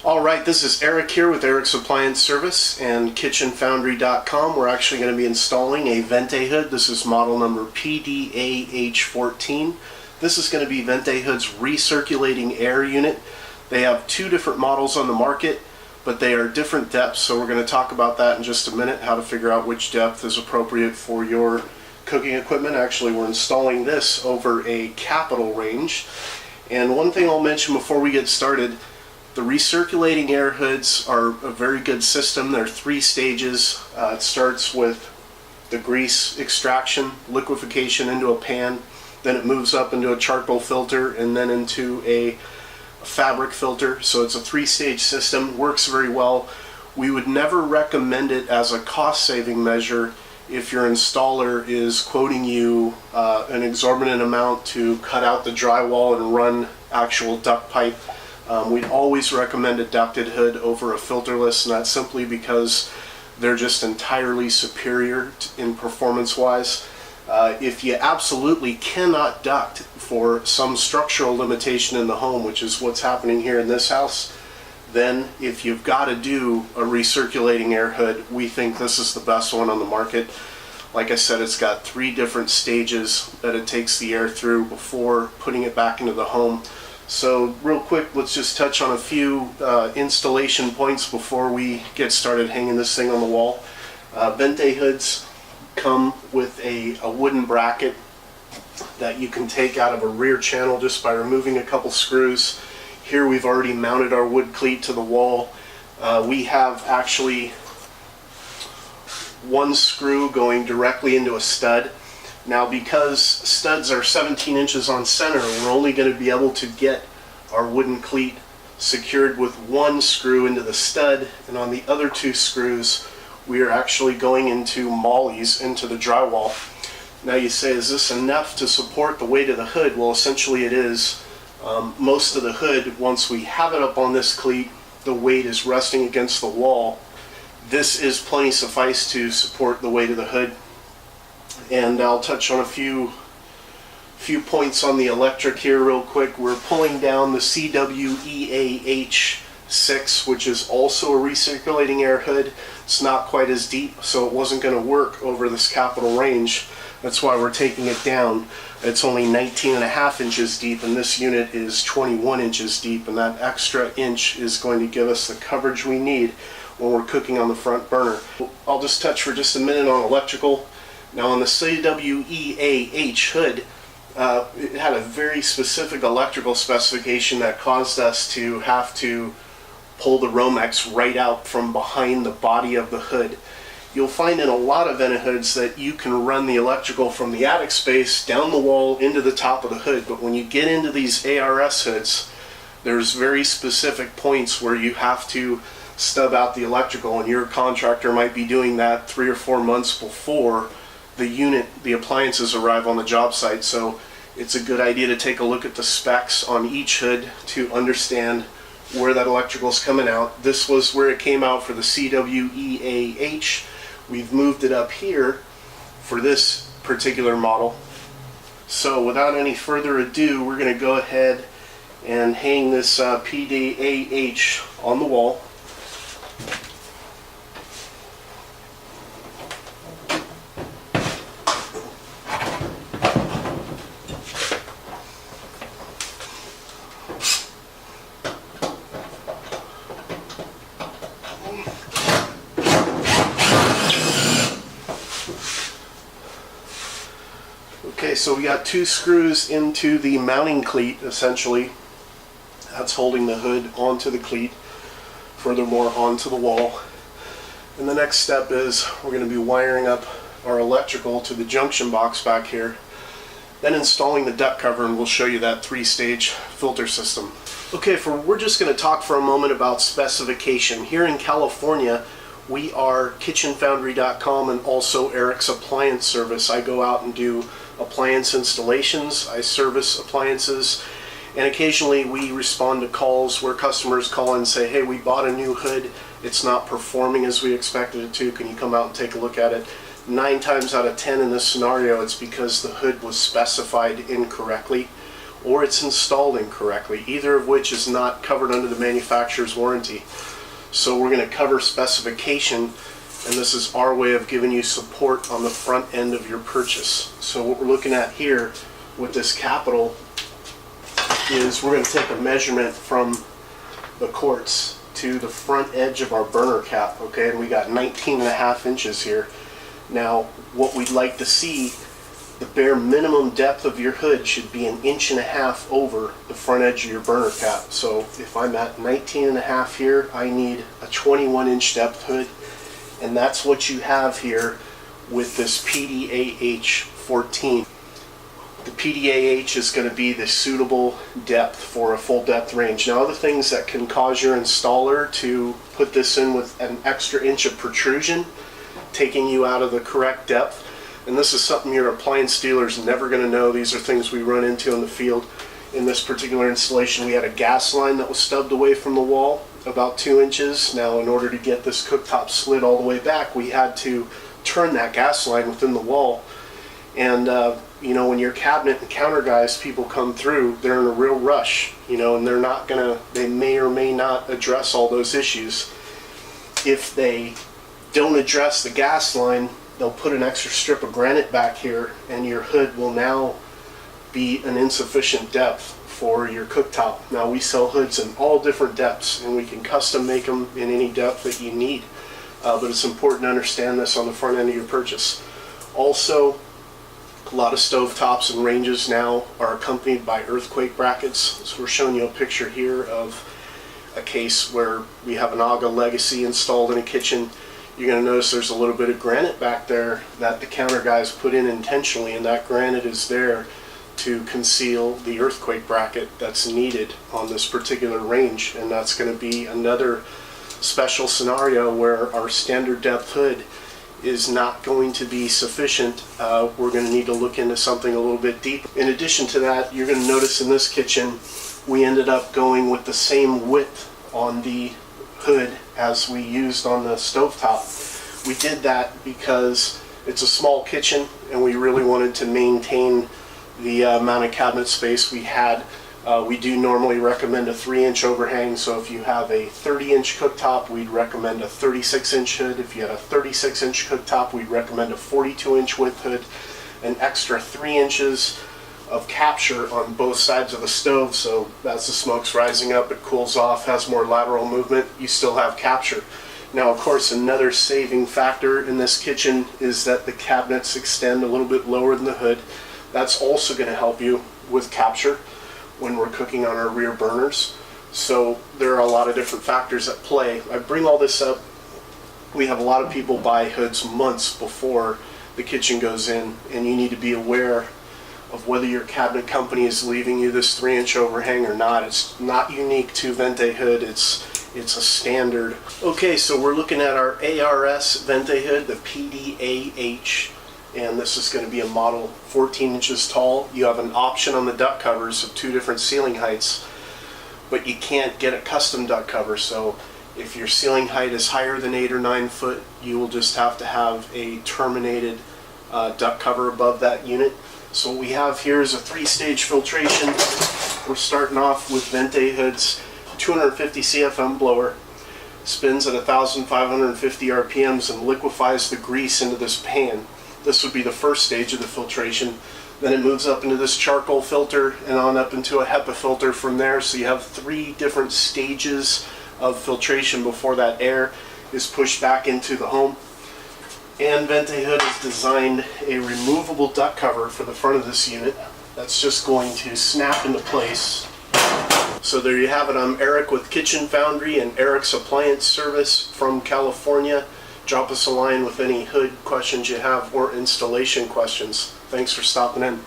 Alright, this is Eric here with Eric's Appliance Service and KitchenFoundry.com. We're actually going to be installing a Vente hood. This is model number Pdah14. This is going to be Vente hood's recirculating air unit. They have two different models on the market, but they are different depths, so we're going to talk about that in just a minute, how to figure out which depth is appropriate for your cooking equipment. Actually, we're installing this over a capital range. And one thing I'll mention before we get started, the recirculating air hoods are a very good system. There are 3 stages. It starts with the grease extraction, liquefaction into a pan, then it moves up into a charcoal filter and then into a fabric filter. So it's a 3-stage system, works very well. We would never recommend it as a cost-saving measure if your installer is quoting you an exorbitant amount to cut out the drywall and run actual duct pipe. We'd always recommend a ducted hood over a filterless, and that's simply because they're just entirely superior in performance-wise. If you absolutely cannot duct for some structural limitation in the home, which is what's happening here in this house, then if you've got to do a recirculating air hood, we think this is the best one on the market. Like I said, it's got 3 different stages that it takes the air through before putting it back into the home. So real quick, let's just touch on a few installation points before we get started hanging this thing on the wall. Vente hoods come with a wooden bracket that you can take out of a rear channel just by removing a couple screws. Here we've already mounted our wood cleat to the wall. We have actually 1 screw going directly into a stud. Now, because studs are 17 inches on center, we're only going to be able to get our wooden cleat secured with 1 screw into the stud, and on the other 2 screws we are actually going into mollies into the drywall. Now you say, is this enough to support the weight of the hood? Well, essentially it is. Most of the hood, once we have it up on this cleat, the weight is resting against the wall. This is plenty suffice to support the weight of the hood. And I'll touch on a few points on the electric here real quick. We're pulling down the CWEAH6, which is also a recirculating air hood. It's not quite as deep, so it wasn't going to work over this capital range. That's why we're taking it down. It's only 19.5 inches deep, and this unit is 21 inches deep, and that extra inch is going to give us the coverage we need when we're cooking on the front burner. I'll just touch for just a minute on electrical. Now, on the CWEAH hood, it had a very specific electrical specification that caused us to have to pull the Romex right out from behind the body of the hood. You'll find in a lot of Vente hoods that you can run the electrical from the attic space down the wall into the top of the hood, but when you get into these ARS hoods, there's very specific points where you have to stub out the electrical, and your contractor might be doing that 3 or 4 months before the appliances arrive on the job site. So it's a good idea to take a look at the specs on each hood to understand where that electrical is coming out. This was where it came out for the CWEAH. We've moved it up here for this particular model. So without any further ado, we're going to go ahead and hang this Pdah on the wall. Okay, so we got 2 screws into the mounting cleat, essentially. That's holding the hood onto the cleat, furthermore onto the wall. And the next step is we're going to be wiring up our electrical to the junction box back here, then installing the duct cover, and we'll show you that 3-stage filter system. Okay, we're just going to talk for a moment about specification. Here in California, we are KitchenFoundry.com and also Eric's Appliance Service. I go out and do appliance installations, I service appliances, and occasionally we respond to calls where customers call and say, hey, we bought a new hood, it's not performing as we expected it to, can you come out and take a look at it? 9 times out of 10 in this scenario, it's because the hood was specified incorrectly. or it's installed incorrectly, either of which is not covered under the manufacturer's warranty. So we're going to cover specification, and this is our way of giving you support on the front end of your purchase. So what we're looking at here with this capital is we're going to take a measurement from the quartz to the front edge of our burner cap, okay, and we got 19.5 inches here. Now what we'd like to see, the bare minimum depth of your hood should be 1.5 inches over the front edge of your burner cap. So if I'm at 19.5 here, I need a 21-inch depth hood, and that's what you have here with this Pdah14. The Pdah is going to be the suitable depth for a full depth range. Now, other things that can cause your installer to put this in with an extra inch of protrusion, taking you out of the correct depth. And this is something your appliance dealer is never going to know. These are things we run into in the field. In this particular installation, we had a gas line that was stubbed away from the wall about 2 inches. Now, in order to get this cooktop slid all the way back, we had to turn that gas line within the wall. And you know, when your cabinet and counter guys, people come through, they're in a real rush, you know, and they're not gonna, they may or may not address all those issues. If they don't address the gas line, they'll put an extra strip of granite back here, and your hood will now be an insufficient depth for your cooktop. Now, we sell hoods in all different depths, and we can custom make them in any depth that you need. But it's important to understand this on the front end of your purchase. Also, a lot of stovetops and ranges now are accompanied by earthquake brackets. So we're showing you a picture here of a case where we have an AGA Legacy installed in a kitchen. You're going to notice there's a little bit of granite back there that the counter guys put in intentionally, and that granite is there to conceal the earthquake bracket that's needed on this particular range. And that's going to be another special scenario where our standard depth hood is not going to be sufficient. We're going to need to look into something a little bit deeper. In addition to that, you're going to notice in this kitchen we ended up going with the same width on the hood as we used on the stovetop. We did that because it's a small kitchen and we really wanted to maintain the amount of cabinet space we had. We do normally recommend a 3-inch overhang, so if you have a 30-inch cooktop, we'd recommend a 36-inch hood. If you had a 36-inch cooktop, we'd recommend a 42-inch width hood. An extra 3 inches of capture on both sides of the stove, so as the smoke's rising up, it cools off, has more lateral movement, you still have capture. Now, of course, another saving factor in this kitchen is that the cabinets extend a little bit lower than the hood. That's also going to help you with capture when we're cooking on our rear burners. So there are a lot of different factors at play. I bring all this up. We have a lot of people buy hoods months before the kitchen goes in, and you need to be aware of whether your cabinet company is leaving you this 3-inch overhang or not. It's not unique to Vente hood, it's a standard. Okay, so we're looking at our ARS Vente hood, the Pdah, and this is going to be a model 14 inches tall. You have an option on the duct covers of 2 different ceiling heights, but you can't get a custom duct cover. So if your ceiling height is higher than 8 or 9 foot, you will just have to have a terminated duct cover above that unit. So what we have here is a 3-stage filtration. We're starting off with Vente hood's 250 CFM blower. Spins at 1,550 RPMs and liquefies the grease into this pan. This would be the first stage of the filtration. Then it moves up into this charcoal filter and on up into a HEPA filter from there. So you have 3 different stages of filtration before that air is pushed back into the home. And Vente hood has designed a removable duct cover for the front of this unit that's just going to snap into place. So there you have it. I'm Eric with Kitchen Foundry and Eric's Appliance Service from California. Drop us a line with any hood questions you have or installation questions. Thanks for stopping in.